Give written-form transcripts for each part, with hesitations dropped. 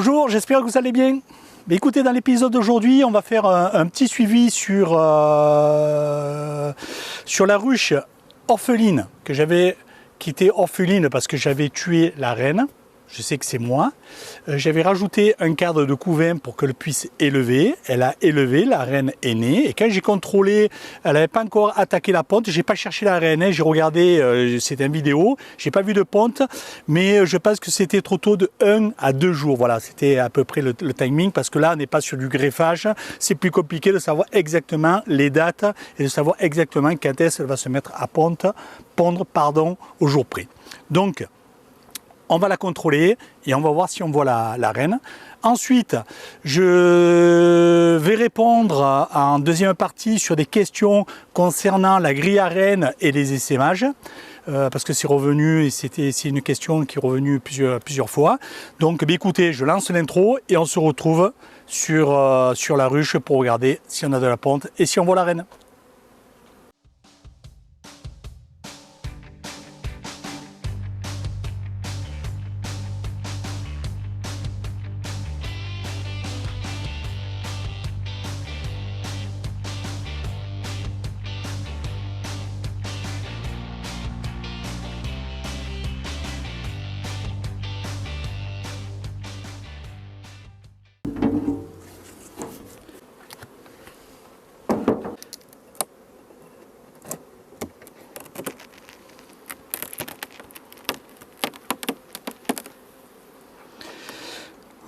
Bonjour, j'espère que vous allez bien. Mais écoutez, dans l'épisode d'aujourd'hui, on va faire un petit suivi sur la ruche orpheline, qui était orpheline parce que j'avais tué la reine. Je sais que c'est moi. J'avais rajouté un cadre de couvain pour qu'elle puisse élever. Elle a élevé, la reine est née. Et quand j'ai contrôlé, elle n'avait pas encore attaqué la ponte. J'ai pas cherché la reine, hein. J'ai regardé, c'était une vidéo. J'ai pas vu de ponte, mais je pense que c'était trop tôt de 1 à 2 jours. Voilà, c'était à peu près le timing parce que là, on n'est pas sur du greffage. C'est plus compliqué de savoir exactement les dates et de savoir exactement quand est-ce qu'elle va se mettre à pondre, au jour près. Donc, on va la contrôler et on va voir si on voit la reine. Ensuite, je vais répondre en deuxième partie sur des questions concernant la grille à reine et les essaimages. Parce que c'est revenu et c'est une question qui est revenue plusieurs fois. Donc écoutez, je lance l'intro et on se retrouve sur la ruche pour regarder si on a de la ponte et si on voit la reine.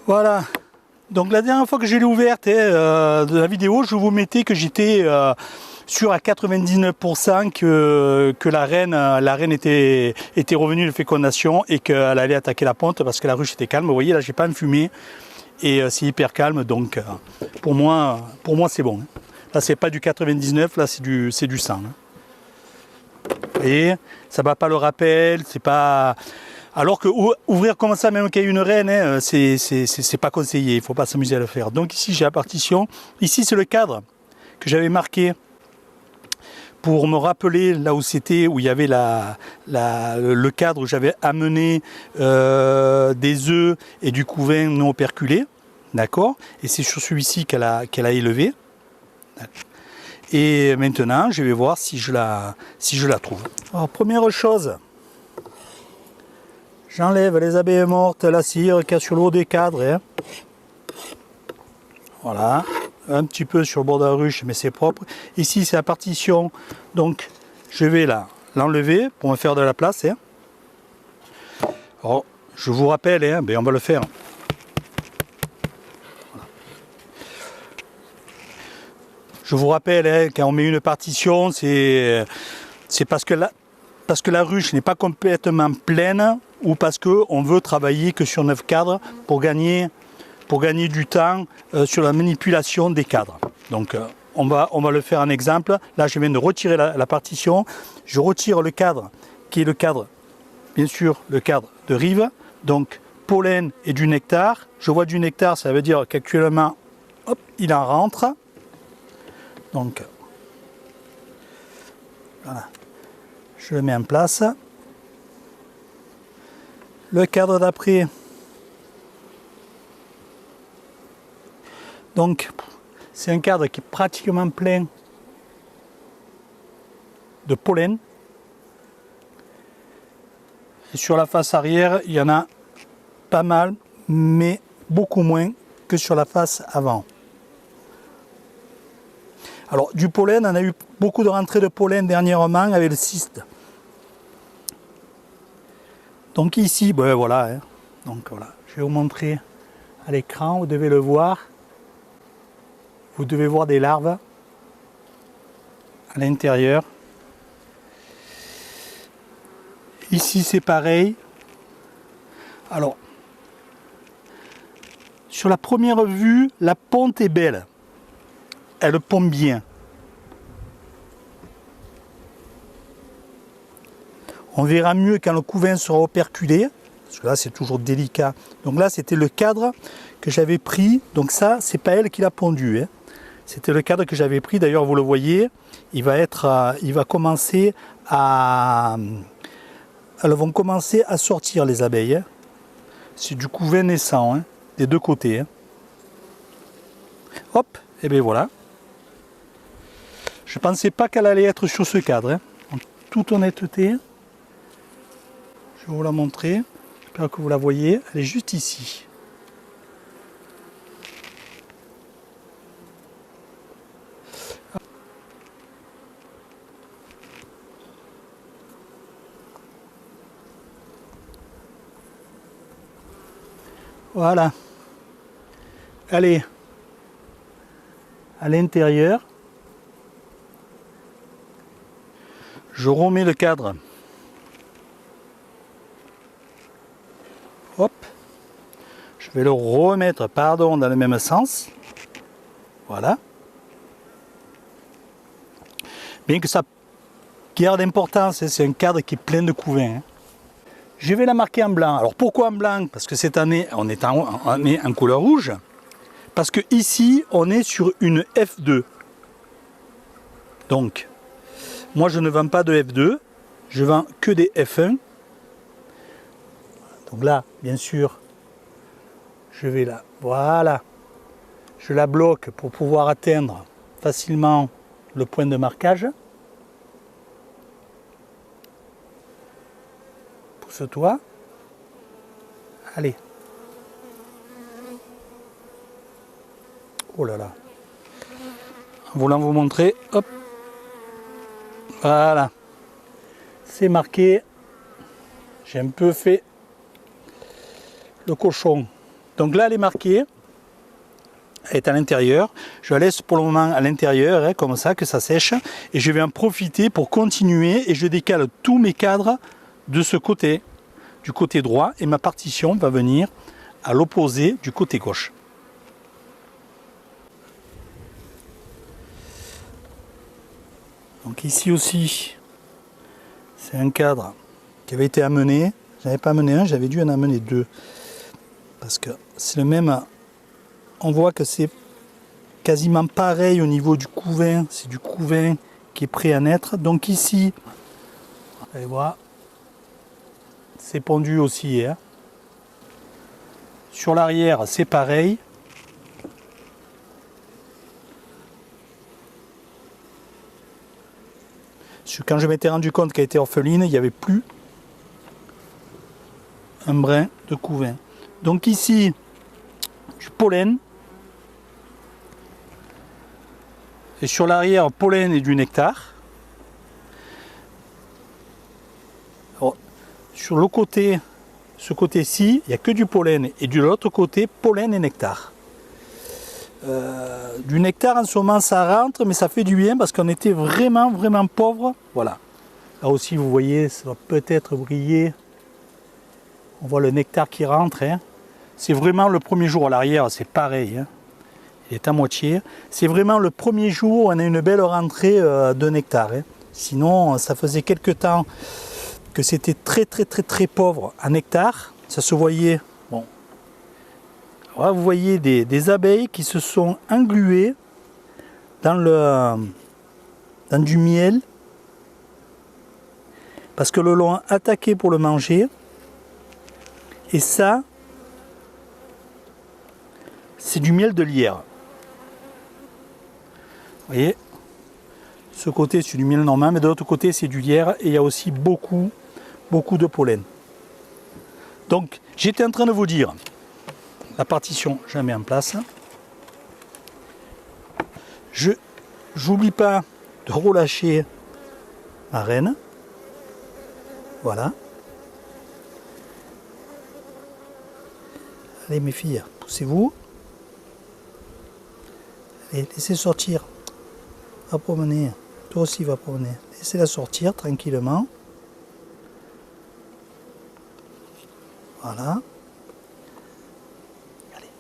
Voilà, donc la dernière fois que je l'ai ouverte de la vidéo, je vous mettais que j'étais sûr à 99% que la reine était revenue de fécondation et qu'elle allait attaquer la ponte parce que la ruche était calme. Vous voyez là, j'ai pas enfumé et c'est hyper calme, donc pour moi c'est bon. Là c'est pas du 99, là c'est du 100. Hein. Vous voyez, ça bat pas le rappel, c'est pas... Alors que ouvrir comme ça, même qu'il y ait une reine, hein, c'est pas conseillé, il ne faut pas s'amuser à le faire. Donc ici j'ai la partition, ici c'est le cadre que j'avais marqué pour me rappeler là où c'était, où il y avait le cadre où j'avais amené des œufs et du couvain non operculé, d'accord. Et c'est sur celui-ci qu'elle a élevé. Et maintenant je vais voir si je la trouve. Alors première chose, j'enlève les abeilles mortes, la cire qu'il y a sur le haut des cadres. Hein. Voilà, un petit peu sur le bord de la ruche, mais c'est propre. Ici, c'est la partition, donc je vais l'enlever pour me faire de la place. Hein. Alors, je vous rappelle, hein, on va le faire. Voilà. Je vous rappelle, hein, quand on met une partition, c'est parce que la ruche n'est pas complètement pleine ou parce qu'on veut travailler que sur 9 cadres pour gagner du temps sur la manipulation des cadres. Donc on va le faire en exemple. Là je viens de retirer la partition. Je retire le cadre qui est le cadre, bien sûr le cadre de rive. Donc pollen et du nectar. Je vois du nectar, ça veut dire qu'actuellement hop, il en rentre. Donc voilà. Je le mets en place. Le cadre d'après, donc c'est un cadre qui est pratiquement plein de pollen. Et sur la face arrière, il y en a pas mal, mais beaucoup moins que sur la face avant. Alors du pollen, on a eu beaucoup de rentrées de pollen dernièrement avec le cyste. Donc ici, ben voilà, hein. Donc voilà, je vais vous montrer à l'écran, vous devez le voir. Vous devez voir des larves à l'intérieur. Ici c'est pareil. Alors, sur la première vue, la ponte est belle. Elle pond bien. On verra mieux quand le couvain sera operculé, parce que là c'est toujours délicat. Donc là c'était le cadre que j'avais pris, donc ça c'est pas elle qui l'a pondu. Hein. C'était le cadre que j'avais pris, d'ailleurs vous le voyez, il va commencer à... Elles vont commencer à sortir les abeilles. Hein. C'est du couvain naissant. Hein. des deux côtés. Hein. Hop, et bien voilà. Je ne pensais pas qu'elle allait être sur ce cadre. Hein. En toute honnêteté, je vais vous la montrer. J'espère que vous la voyez. Elle est juste ici. Voilà. Elle est à l'intérieur. Je remets le cadre. Hop. Je vais le remettre, pardon, dans le même sens. Voilà. Bien que ça garde d'importance, c'est un cadre qui est plein de couvains. Je vais la marquer en blanc. Alors pourquoi en blanc? Parce que cette année, on est en couleur rouge. Parce que ici, on est sur une F2. Donc, moi je ne vends pas de F2, je vends que des F1. Donc là, bien sûr, je vais là, voilà. Je la bloque pour pouvoir atteindre facilement le point de marquage. Pousse-toi. Allez. Oh là là. En voulant vous montrer, hop. Voilà. C'est marqué. J'ai un peu fait le cochon. Donc là, elle est marquée. Elle est à l'intérieur. Je la laisse pour le moment à l'intérieur, hein, comme ça, que ça sèche. Et je vais en profiter pour continuer. Et je décale tous mes cadres de ce côté, du côté droit. Et ma partition va venir à l'opposé du côté gauche. Donc ici aussi, c'est un cadre qui avait été amené. Je n'avais pas amené un, j'avais dû en amener deux. Parce que c'est le même. On voit que c'est quasiment pareil au niveau du couvain. C'est du couvain qui est prêt à naître. Donc ici, vous allez voir, c'est pondu aussi. Hein. Sur l'arrière, c'est pareil. Quand je m'étais rendu compte qu'elle était orpheline, il n'y avait plus un brin de couvain. Donc ici, du pollen. Et sur l'arrière, pollen et du nectar. Alors, sur le côté, ce côté-ci, il n'y a que du pollen. Et de l'autre côté, pollen et nectar. Du nectar en ce moment ça rentre, mais ça fait du bien parce qu'on était vraiment pauvre. Voilà. Là aussi vous voyez, ça va peut-être briller. On voit le nectar qui rentre. Hein. C'est vraiment le premier jour à l'arrière, c'est pareil. Hein. Il est à moitié. C'est vraiment le premier jour où on a une belle rentrée de nectar. Hein. Sinon, ça faisait quelques temps que c'était très pauvre en nectar. Ça se voyait. Bon. Là, vous voyez des abeilles qui se sont engluées dans du miel parce que le l'ont attaqué pour le manger. Et ça, c'est du miel de lierre. Vous voyez, ce côté c'est du miel normal, mais de l'autre côté c'est du lierre et il y a aussi beaucoup de pollen. Donc j'étais en train de vous dire, la partition je la mets en place. Je n'oublie pas de relâcher ma reine. Voilà. Allez mes filles, poussez-vous. Allez, laissez sortir. Va promener. Toi aussi va promener. Laissez-la sortir tranquillement. Voilà. Allez.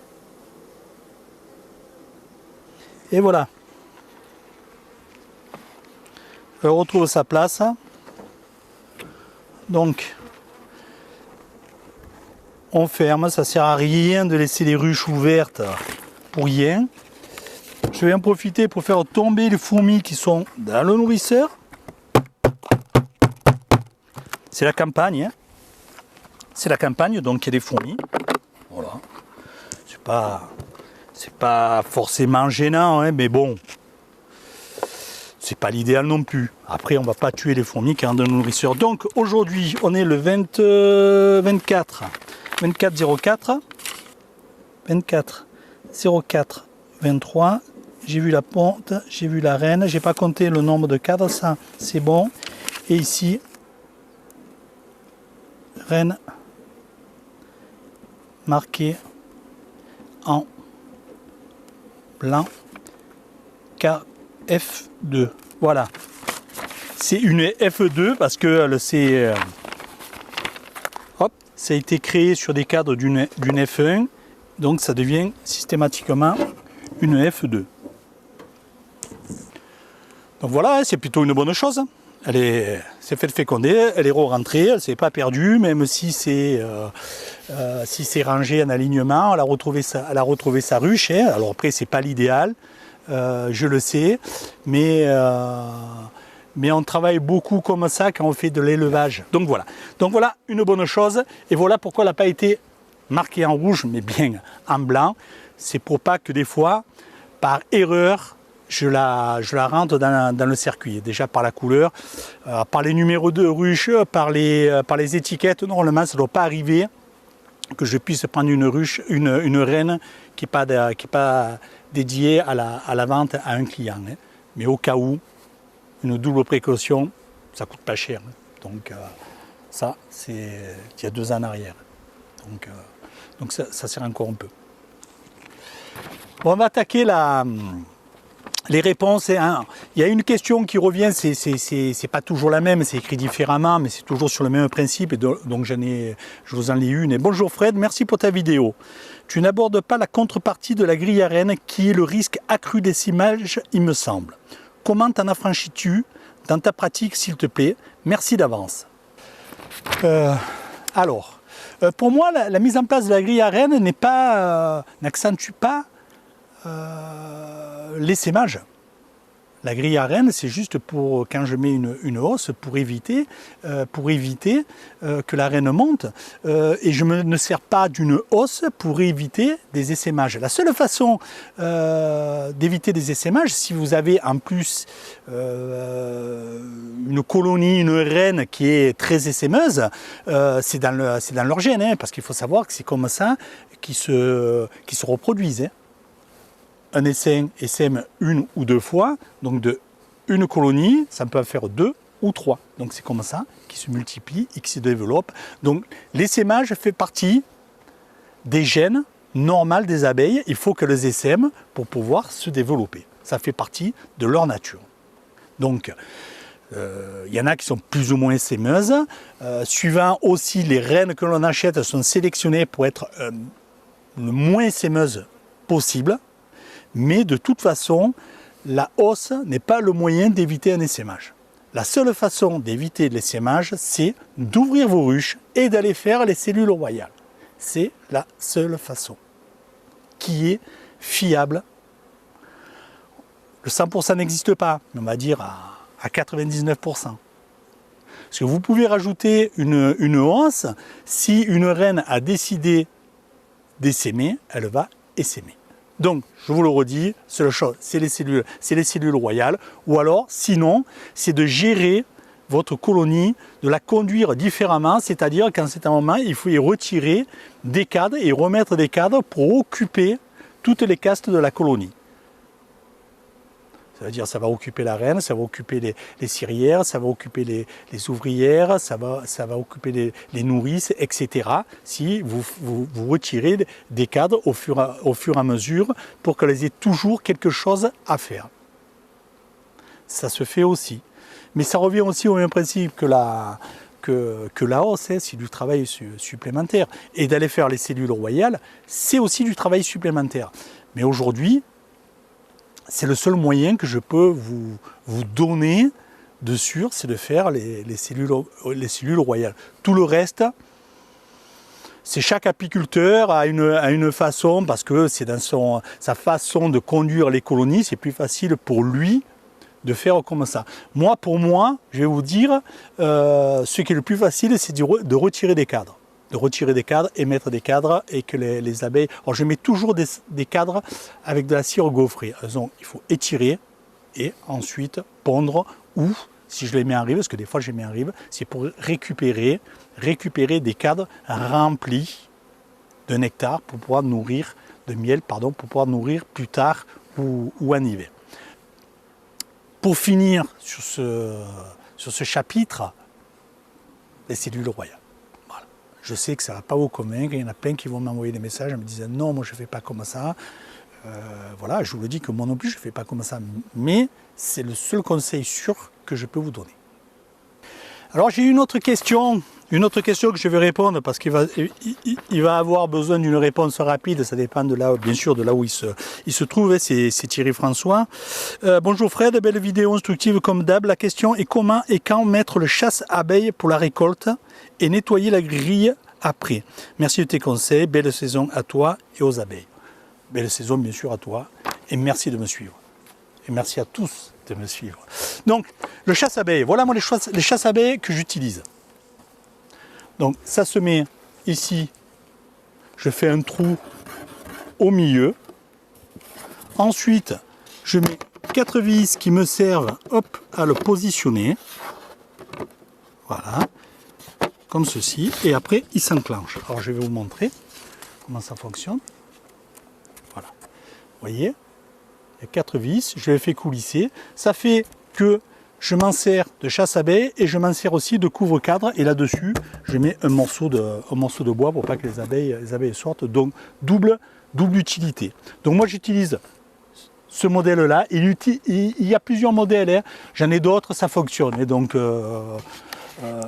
Et voilà. Elle retrouve sa place. Donc, on ferme. Ça ne sert à rien de laisser les ruches ouvertes pour rien. Je vais en profiter pour faire tomber les fourmis qui sont dans le nourrisseur. C'est la campagne. Hein. C'est la campagne, donc il y a des fourmis. Voilà. C'est c'est pas forcément gênant, hein, mais bon, c'est pas l'idéal non plus. Après, on va pas tuer les fourmis qui ont de nourrisseurs. Donc aujourd'hui, on est le 24 04 23. J'ai vu la ponte, j'ai vu la reine, j'ai pas compté le nombre de cadres, ça c'est bon. Et ici, reine marquée en blanc KF2. Voilà. C'est une F2 parce que c'est ça a été créé sur des cadres d'une F1, donc ça devient systématiquement une F2. Donc voilà, c'est plutôt une bonne chose. Elle s'est fait féconder, elle est re-rentrée, elle ne s'est pas perdue, même si c'est rangé en alignement, elle a retrouvé sa ruche. Hein. Alors après, c'est pas l'idéal, je le sais, mais on travaille beaucoup comme ça quand on fait de l'élevage. Donc voilà, une bonne chose. Et voilà pourquoi elle n'a pas été marquée en rouge, mais bien en blanc. C'est pour pas que des fois, par erreur, je la rentre dans le circuit. Déjà par la couleur, par les numéros de ruche, par les étiquettes. Normalement, ça ne doit pas arriver que je puisse prendre une reine qui n'est pas dédiée à la vente à un client. Hein. Mais au cas où, une double précaution, ça coûte pas cher. Donc ça, c'est il y a 2 ans en arrière. Donc ça sert encore un peu. Bon, on va attaquer les réponses. Hein. Il y a une question qui revient, c'est pas toujours la même, c'est écrit différemment, mais c'est toujours sur le même principe. Et donc je vous en lis une. Et bonjour Fred, merci pour ta vidéo. Tu n'abordes pas la contrepartie de la grille arène qui est le risque accru d'essaimage, il me semble. Comment t'en affranchis-tu dans ta pratique, s'il te plaît? Merci d'avance. Pour moi, la mise en place de la grille arène n'accentue pas l'essaimage. La grille arène, c'est juste pour, quand je mets une hausse, pour éviter que la reine monte. Et je ne sers pas d'une hausse pour éviter des essaimages. La seule façon d'éviter des essaimages, si vous avez en plus une colonie, une reine qui est très essaimeuse, c'est dans leur gène, hein, parce qu'il faut savoir que c'est comme ça qu'ils se reproduisent. Hein. Un essaim essaime 1 ou 2 fois, donc de une colonie, ça peut en faire 2 ou 3. Donc c'est comme ça qu'ils se multiplient et qu'ils se développent. Donc l'essaimage fait partie des gènes normaux des abeilles. Il faut qu'elles essaiment pour pouvoir se développer. Ça fait partie de leur nature. Donc il y en a qui sont plus ou moins essaimeuses. Suivant aussi les reines que l'on achète, elles sont sélectionnées pour être le moins essaimeuses possible. Mais de toute façon, la hausse n'est pas le moyen d'éviter un essaimage. La seule façon d'éviter l'essaimage, c'est d'ouvrir vos ruches et d'aller faire les cellules royales. C'est la seule façon qui est fiable. Le 100% n'existe pas, mais on va dire à 99%. Parce que vous pouvez rajouter une hausse, si une reine a décidé d'essaimer, elle va essaimer. Donc, je vous le redis, seule chose, c'est les cellules royales. Ou alors, sinon, c'est de gérer votre colonie, de la conduire différemment, c'est-à-dire qu'en cet moment, il faut y retirer des cadres et remettre des cadres pour occuper toutes les castes de la colonie. C'est-à-dire ça va occuper la reine, ça va occuper les cirières, ça va occuper les ouvrières, ça va occuper les nourrices, etc. Si vous retirez des cadres au fur et à mesure pour qu'elles aient toujours quelque chose à faire. Ça se fait aussi. Mais ça revient aussi au même principe que la hausse, hein, c'est du travail supplémentaire. Et d'aller faire les cellules royales, c'est aussi du travail supplémentaire. Mais aujourd'hui, c'est le seul moyen que je peux vous donner de sûr, c'est de faire les cellules royales. Tout le reste, c'est chaque apiculteur a une façon, parce que c'est dans sa façon de conduire les colonies, c'est plus facile pour lui de faire comme ça. Pour moi, je vais vous dire, ce qui est le plus facile, c'est de retirer des cadres. de retirer des cadres et mettre des cadres et que les abeilles... Alors je mets toujours des cadres avec de la cire gaufrée. Donc il faut étirer et ensuite pondre ou, si je les mets en rive, parce que des fois je les mets en rive, c'est pour récupérer des cadres remplis de nectar pour pouvoir nourrir, de miel, pardon, pour pouvoir nourrir plus tard ou en hiver. Pour finir sur ce chapitre, les cellules royales. Voilà. Je sais que ça ne va pas vous convaincre, il y en a plein qui vont m'envoyer des messages en me disant non, moi je ne fais pas comme ça. Voilà, je vous le dis que moi non plus je ne fais pas comme ça, mais c'est le seul conseil sûr que je peux vous donner. Alors j'ai une autre question que je vais répondre parce qu'il va avoir besoin d'une réponse rapide, ça dépend de là, bien sûr, de là où il se trouve, c'est Thierry François. Bonjour Fred, belle vidéo instructive comme d'hab. La question est comment et quand mettre le chasse-abeilles pour la récolte et nettoyer la grille après. Merci de tes conseils, belle saison à toi et aux abeilles. Belle saison bien sûr à toi et merci de me suivre. Et merci à tous de me suivre. Donc, le chasse-abeilles, voilà moi les chasse-abeilles que j'utilise. Donc ça se met ici, je fais un trou au milieu. Ensuite, je mets 4 vis qui me servent hop, à le positionner. Voilà, comme ceci. Et après, il s'enclenche. Alors je vais vous montrer comment ça fonctionne. Voilà, vous voyez, il y a 4 vis, je les fais coulisser. Ça fait que je m'en sers de chasse-abeilles et je m'en sers aussi de couvre-cadre. Et là-dessus, je mets un morceau de bois pour pas que les abeilles sortent. Donc, double utilité. Donc moi, j'utilise ce modèle-là. Il y a plusieurs modèles. Hein. J'en ai d'autres, ça fonctionne. Et donc,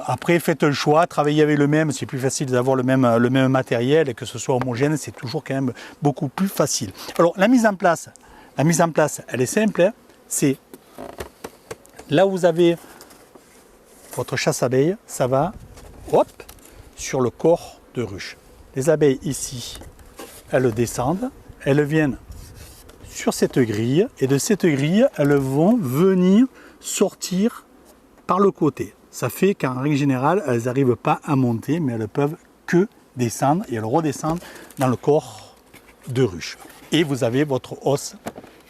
après, faites un choix. Travaillez avec le même. C'est plus facile d'avoir le même matériel et que ce soit homogène. C'est toujours quand même beaucoup plus facile. Alors, la mise en place, elle est simple. Hein. C'est... Là où vous avez votre chasse-abeilles, ça va hop, sur le corps de ruche. Les abeilles ici, elles descendent, elles viennent sur cette grille et de cette grille, elles vont venir sortir par le côté. Ça fait qu'en règle générale, elles n'arrivent pas à monter, mais elles peuvent que descendre et elles redescendent dans le corps de ruche. Et vous avez votre os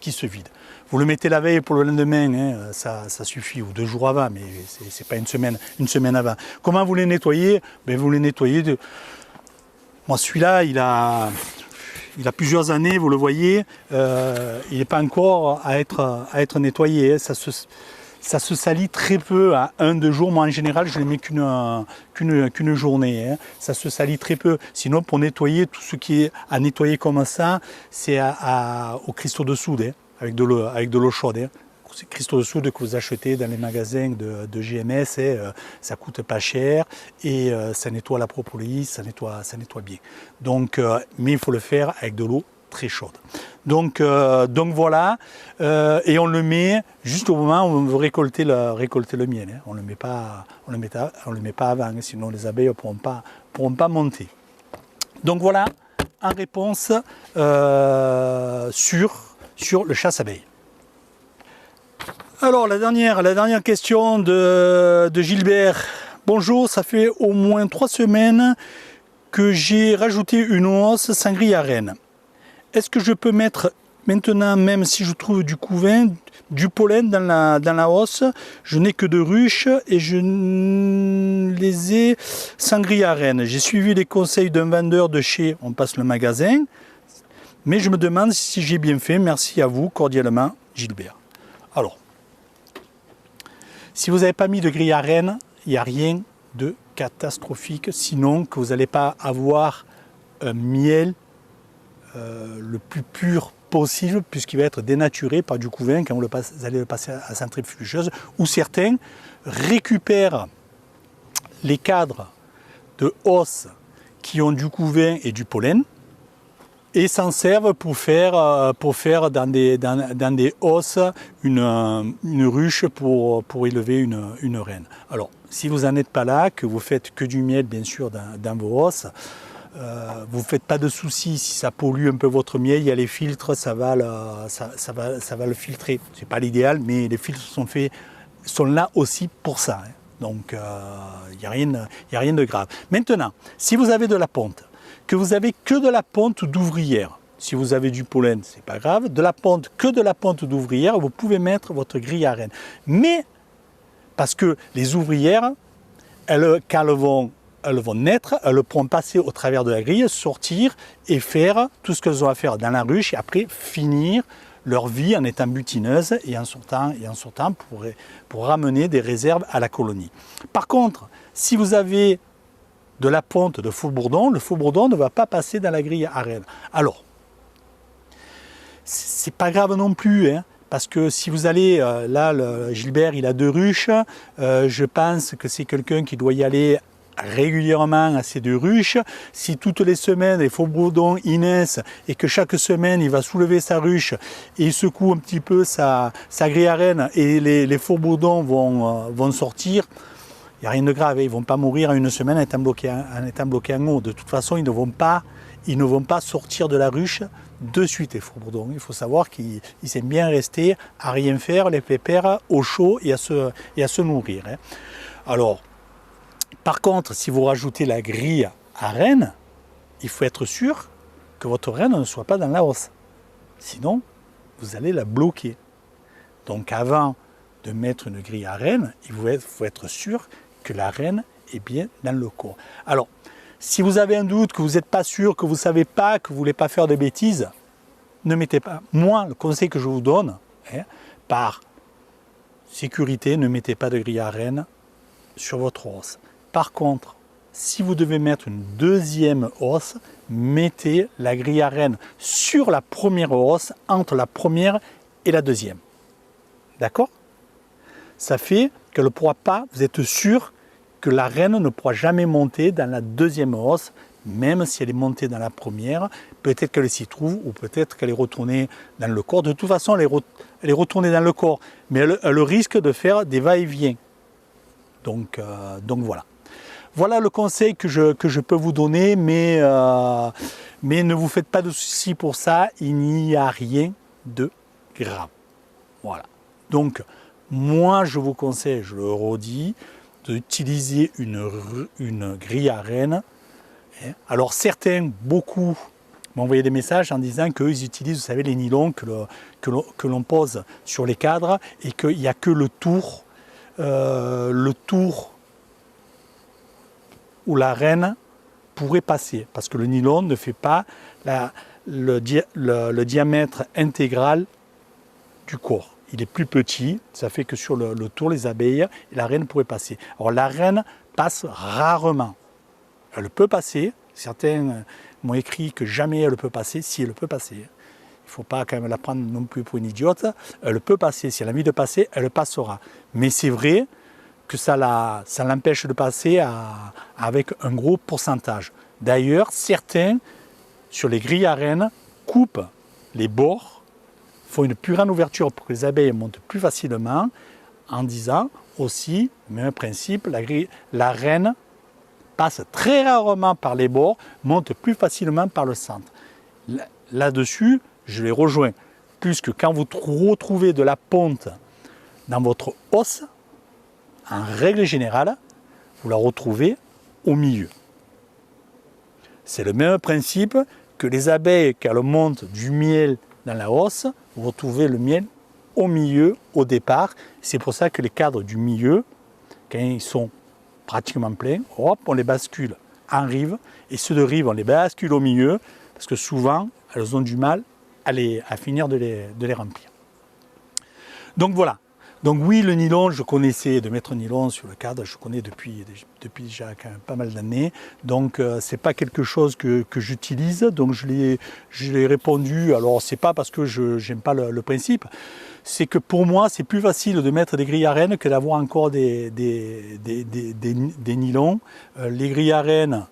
qui se vide. Vous le mettez la veille pour le lendemain, hein, ça suffit, ou 2 jours avant, mais c'est pas une semaine avant. Comment vous les nettoyez? Ben, vous les nettoyez de... Moi, celui-là, il a plusieurs années, vous le voyez, il n'est pas encore à être nettoyé. Hein. Ça se salit très peu à 1-2 jours. Moi, en général, je ne les mets qu'une journée. Hein. Ça se salit très peu. Sinon, pour nettoyer, tout ce qui est à nettoyer comme ça, c'est au cristaux de soude. Hein. Avec de l'eau chaude. Hein. C'est cristaux de soude que vous achetez dans les magasins de GMS, hein, ça coûte pas cher et ça nettoie la propolis, ça nettoie bien. Donc, mais il faut le faire avec de l'eau très chaude. Donc voilà, et on le met juste au moment où on veut récolter le miel. Hein. On le met pas avant, hein, sinon les abeilles ne pourront pas monter. Donc voilà, en réponse sur le chasse-abeilles. Alors la dernière question de Gilbert. Bonjour, ça fait au moins 3 semaines que j'ai rajouté une hausse sans grille à reine. Est-ce que je peux mettre maintenant, même si je trouve du couvain, du pollen dans la hausse? Je n'ai que 2 ruches et je les ai sans grille à reine. J'ai suivi les conseils d'un vendeur de chez On Passe le Magasin. Mais je me demande si j'ai bien fait. Merci à vous, cordialement, Gilbert. Alors, si vous n'avez pas mis de grille à reine, il n'y a rien de catastrophique, sinon que vous n'allez pas avoir un miel le plus pur possible, puisqu'il va être dénaturé par du couvain quand vous allez le passer à centrifugeuse, où certains récupèrent les cadres de hausse qui ont du couvain et du pollen, et s'en servent pour faire dans des hausses une ruche pour élever une reine. Alors, si vous n'en êtes pas là, que vous faites que du miel, bien sûr, dans vos hausses, vous ne faites pas de soucis. Si ça pollue un peu votre miel, il y a les filtres, ça va le filtrer. Ce n'est pas l'idéal, mais les filtres sont là aussi pour ça. Hein. Donc il n'y a rien de grave. Maintenant, si vous avez de la ponte, que vous avez que de la ponte d'ouvrière, si vous avez du pollen, c'est pas grave, que de la ponte d'ouvrière, vous pouvez mettre votre grille à reine. Mais, parce que les ouvrières, quand elles vont naître, elles pourront passer au travers de la grille, sortir et faire tout ce qu'elles ont à faire dans la ruche et après finir leur vie en étant butineuses et en sortant pour ramener des réserves à la colonie. Par contre, si vous avez de la ponte de faux bourdon, le faux bourdon ne va pas passer dans la grille à reine. Alors, c'est pas grave non plus, hein, parce que si vous allez, Gilbert il a 2 ruches, je pense que c'est quelqu'un qui doit y aller régulièrement à ces 2 ruches. Si toutes les semaines les faux bourdons y naissent et que chaque semaine il va soulever sa ruche et il secoue un petit peu sa grille à reine et les faux bourdons vont sortir, il n'y a rien de grave, ils ne vont pas mourir en une semaine en étant bloqués en haut. De toute façon, ils ne vont pas sortir de la ruche de suite, les faux bourdons. Il faut savoir qu'ils aiment bien rester à rien faire, les pépères, au chaud et à se nourrir. Hein. Alors, par contre, si vous rajoutez la grille à reine, il faut être sûr que votre reine ne soit pas dans la hausse. Sinon, vous allez la bloquer. Donc avant de mettre une grille à reine, il faut être sûr que la reine est bien dans le corps. Alors, si vous avez un doute, que vous n'êtes pas sûr, que vous ne savez pas, que vous ne voulez pas faire de bêtises, ne mettez pas. Moi, le conseil que je vous donne, hein, par sécurité, ne mettez pas de grille à reine sur votre hausse. Par contre, si vous devez mettre une deuxième hausse, mettez la grille à reine sur la première hausse, entre la première et la deuxième. D'accord? Ça fait qu'elle ne pourra pas, vous êtes sûr que la reine ne pourra jamais monter dans la deuxième hausse, même si elle est montée dans la première, peut-être qu'elle s'y trouve ou peut-être qu'elle est retournée dans le corps. De toute façon, elle est retournée dans le corps, mais elle risque de faire des va-et-vient. Donc voilà. Voilà le conseil que je peux vous donner, mais ne vous faites pas de soucis pour ça, il n'y a rien de grave. Voilà. Donc, moi, je vous conseille, je le redis, d'utiliser une grille à reine. Alors certains, beaucoup, m'ont envoyé des messages en disant qu'ils utilisent, vous savez, les nylons que l'on pose sur les cadres et qu'il n'y a que le tour où la reine pourrait passer, parce que le nylon ne fait pas le diamètre intégral du corps. Il est plus petit, ça fait que sur le tour, les abeilles, la reine pourrait passer. Alors la reine passe rarement. Elle peut passer, certains m'ont écrit que jamais elle peut passer, si elle peut passer. Il ne faut pas quand même la prendre non plus pour une idiote. Elle peut passer, si elle a envie de passer, elle passera. Mais c'est vrai que ça l'empêche de passer avec un gros pourcentage. D'ailleurs, certains, sur les grilles à reine, coupent les bords, font une plus grande ouverture pour que les abeilles montent plus facilement, en disant aussi, même principe, la reine passe très rarement par les bords, monte plus facilement par le centre. Là-dessus, je les rejoins, puisque quand vous retrouvez de la ponte dans votre os, en règle générale, vous la retrouvez au milieu. C'est le même principe que les abeilles, quand elles montent du miel dans la hausse, vous retrouvez le miel au milieu, au départ. C'est pour ça que les cadres du milieu, quand ils sont pratiquement pleins, hop, on les bascule en rive, et ceux de rive, on les bascule au milieu, parce que souvent, elles ont du mal à finir de les remplir. Donc voilà. Donc oui, le nylon, je connaissais de mettre un nylon sur le cadre, je connais depuis déjà quand même pas mal d'années. Donc c'est pas quelque chose que j'utilise. Donc je l'ai répondu. Alors c'est pas parce que je n'aime pas le principe, c'est que pour moi c'est plus facile de mettre des grilles à reine que d'avoir encore des nylons. Les grilles à reine,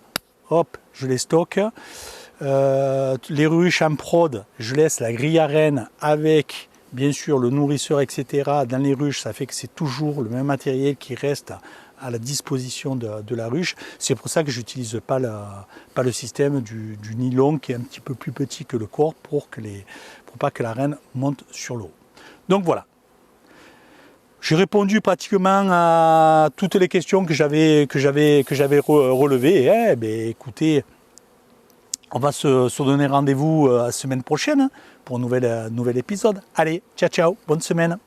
hop, je les stocke. Les ruches en prod, je laisse la grille à reine avec bien sûr le nourrisseur, etc. Dans les ruches, ça fait que c'est toujours le même matériel qui reste à la disposition de la ruche. C'est pour ça que je n'utilise pas le système du nylon qui est un petit peu plus petit que le corps pour pas que la reine monte sur l'eau. Donc voilà. J'ai répondu pratiquement à toutes les questions que j'avais relevées. Eh ben, écoutez, on va se donner rendez-vous la semaine prochaine pour un nouvel épisode. Allez, ciao ciao, bonne semaine.